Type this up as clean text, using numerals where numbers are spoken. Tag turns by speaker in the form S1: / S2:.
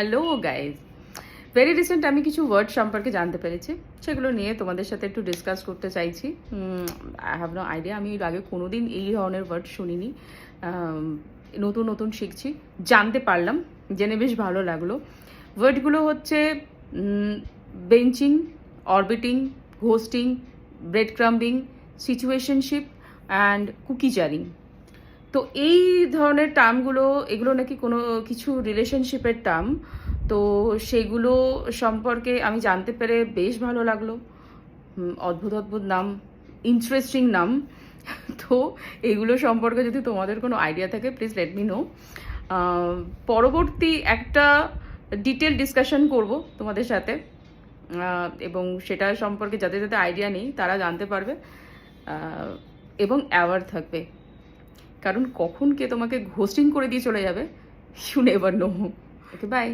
S1: Hello guys, very recent আমি কিছু word সম্পর্কে জানতে পেরেছি, সেগুলো নিয়ে তোমাদের সাথে একটু ডিসকাস করতে চাইছি। আই হ্যাভ নো আইডিয়া, আমি এর আগে কোনোদিন এই ধরনের ওয়ার্ড শুনিনি। নতুন নতুন শিখছি, জানতে পারলাম, জেনে বেশ ভালো লাগলো। ওয়ার্ডগুলো হচ্ছে benching, orbiting, ghosting, breadcrumbing, situationship and cookie jarring. তো এই ধরনের টার্মগুলো, এগুলো নাকি কোনো কিছু রিলেশনশিপের টার্ম। তো সেগুলো সম্পর্কে আমি জানতে পেরে বেশ ভালো লাগলো। অদ্ভুত অদ্ভুত নাম, ইন্টারেস্টিং নাম। তো এগুলো সম্পর্কে যদি তোমাদের কোনো আইডিয়া থাকে, প্লিজ লেট মি নো। পরবর্তী একটা ডিটেল ডিসকাশন করব তোমাদের সাথে, এবং সেটা সম্পর্কে যাদের যাদের আইডিয়া নেই তারা জানতে পারবে এবং অ্যাওয়ার থাকবে। কারণ কখন কে তোমাকে ঘোস্টিং করে দিয়ে চলে যাবে, you never know. Okay, by.